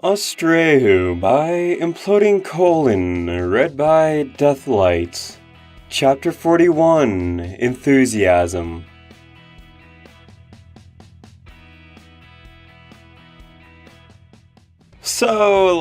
Austraeoh by Imploding Colon, read by Deathlight. Chapter 41, Enthusiasm. So,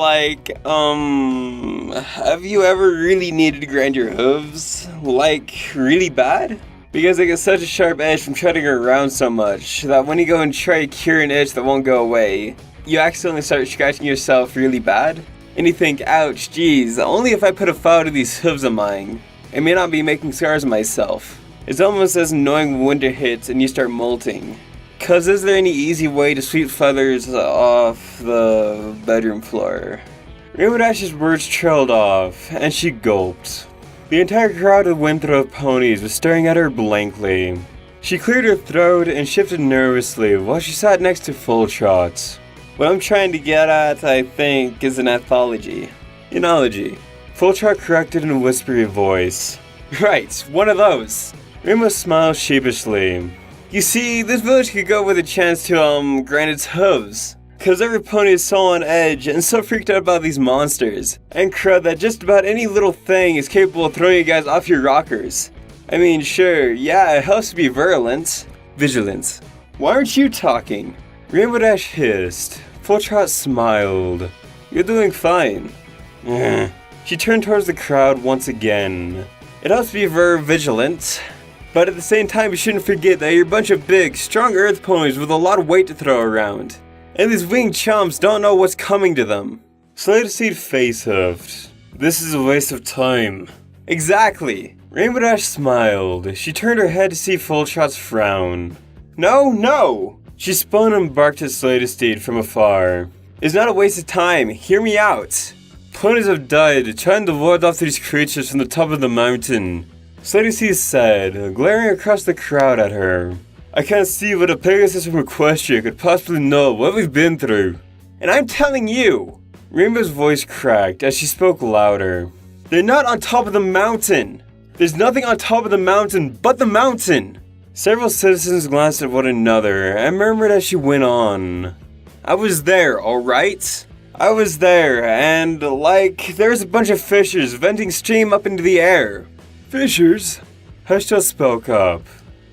have you ever really needed to grind your hooves? Really bad? Because they get such a sharp edge from treading around so much that when you go and try to cure an itch that won't go away, you accidentally start scratching yourself really bad, and you think, ouch, geez, only if I put a file to these hooves of mine, I may not be making scars on myself. It's almost as annoying when winter hits and you start molting. Cause is there any easy way to sweep feathers off the bedroom floor? Rainbow Dash's words trailed off, and she gulped. The entire crowd of Winthrop ponies was staring at her blankly. She cleared her throat and shifted nervously while she sat next to Full Trot. What I'm trying to get at, I think, is an ethology. Enology. Full Trot corrected in a whispery voice. Right, one of those. Rainbow smiled sheepishly. You see, this village could go with a chance to, grind its hooves. Cause every pony is so on edge and so freaked out about these monsters. And crud that just about any little thing is capable of throwing you guys off your rockers. I mean, sure, yeah, it helps to be vigilant. Why aren't you talking? Rainbow Dash hissed. Full Trot smiled. You're doing fine. She turned towards the crowd once again. It helps to be very vigilant. But at the same time, you shouldn't forget that you're a bunch of big, strong earth ponies with a lot of weight to throw around. And these winged chumps don't know what's coming to them. Slater Seed face huffed. This is a waste of time. Exactly. Rainbow Dash smiled. She turned her head to see Full Trot's frown. No! She spun and barked at Slater Steed from afar. It's not a waste of time. Hear me out. Ponies have died trying to ward off these creatures from the top of the mountain. Slater Steed said, glaring across the crowd at her. I can't see what a Pegasus from Equestria could possibly know what we've been through. And I'm telling you! Rainbow's voice cracked as she spoke louder. They're not on top of the mountain! There's nothing on top of the mountain but the mountain! Several citizens glanced at one another and murmured as she went on. I was there, alright? I was there, and there's a bunch of fissures venting steam up into the air. Fissures? Hushtail spoke up.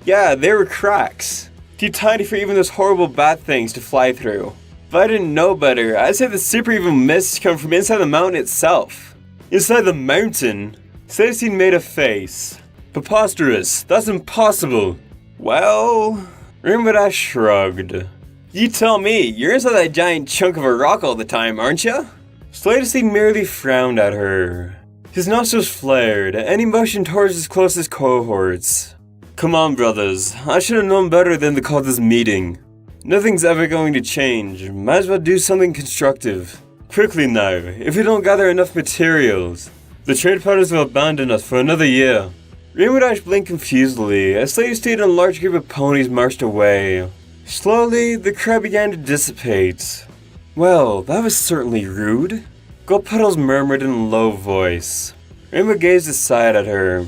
Yeah, they were cracks. Too tiny for even those horrible bat things to fly through. If I didn't know better, I'd say the super evil mists come from inside the mountain itself. Inside the mountain? Celestine made a face. Preposterous, that's impossible. Well, Rainbow Dash shrugged. You tell me, you're inside that giant chunk of a rock all the time, aren't you? Celestine merely frowned at her. His nostrils flared, and he motioned towards his closest cohorts. Come on, brothers. I should have known better than to call this meeting. Nothing's ever going to change. Might as well do something constructive. Quickly now, if we don't gather enough materials, the trade partners will abandon us for another year. Rainbow Dash blinked confusedly as Slater Steed and a large group of ponies marched away. Slowly, the crowd began to dissipate. Well, that was certainly rude. Gold Puddles murmured in a low voice. Rainbow gazed aside at her.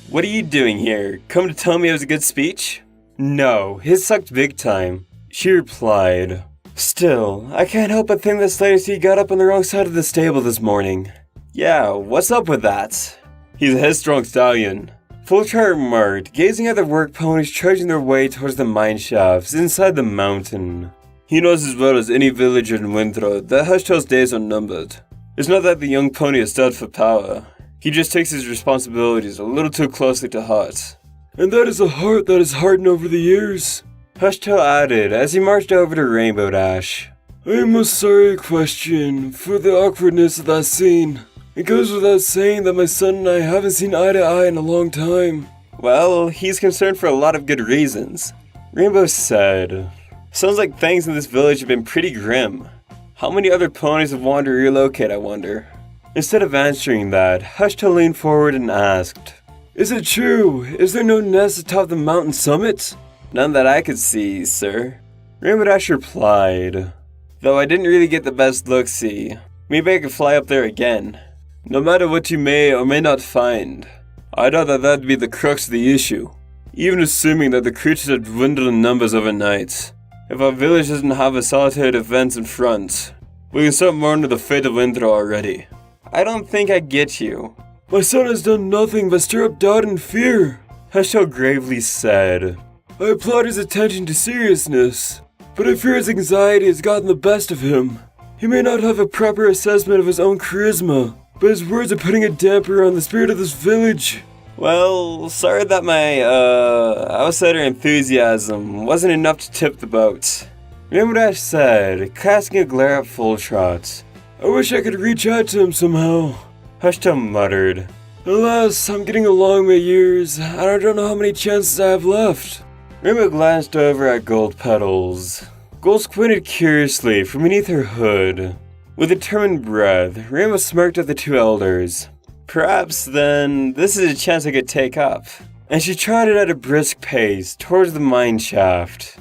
What are you doing here? Come to tell me it was a good speech? No, his sucked big time. She replied. Still, I can't help but think that Slater Seed got up on the wrong side of the stable this morning. Yeah, what's up with that? He's a headstrong stallion. Full Trot remarked, gazing at the work ponies trudging their way towards the mine shafts inside the mountain. He knows as well as any villager in Winthrop that Hushtail's days are numbered. It's not that the young pony is stud for power. He just takes his responsibilities a little too closely to heart. And that is a heart that has hardened over the years, Hushtail added as he marched over to Rainbow Dash. I am most sorry, question, for the awkwardness of that scene. It goes without saying that my son and I haven't seen eye to eye in a long time. Well, he's concerned for a lot of good reasons, Rainbow said. Sounds like things in this village have been pretty grim. How many other ponies have wanted to relocate, I wonder? Instead of answering that, Hushtail leaned forward and asked, Is it true? Is there no nest atop the mountain summit? None that I could see, sir. Rainbow Dash replied. Though I didn't really get the best look-see. Maybe I could fly up there again. No matter what you may or may not find, I doubt that that'd be the crux of the issue. Even assuming that the creatures have dwindled in numbers overnight. If our village doesn't have a solitary defense in front, We can start mourning the fate of Indra already. I don't think I get you. My son has done nothing but stir up doubt and fear, Austraeoh gravely said. I applaud his attention to seriousness, but I fear his anxiety has gotten the best of him. He may not have a proper assessment of his own charisma, but his words are putting a damper on the spirit of this village. Well, sorry that my, outsider enthusiasm wasn't enough to tip the boat. Rainbow said, casting a glare at Fulltrot. I wish I could reach out to him somehow. Austraeoh muttered. Alas, I'm getting along my years, and I don't know how many chances I have left. Rainbow glanced over at Gold Petals. Gold squinted curiously from beneath her hood. With determined breath, Rainbow smirked at the two elders. Perhaps, then, this is a chance I could take up. And she trotted at a brisk pace towards the mine shaft.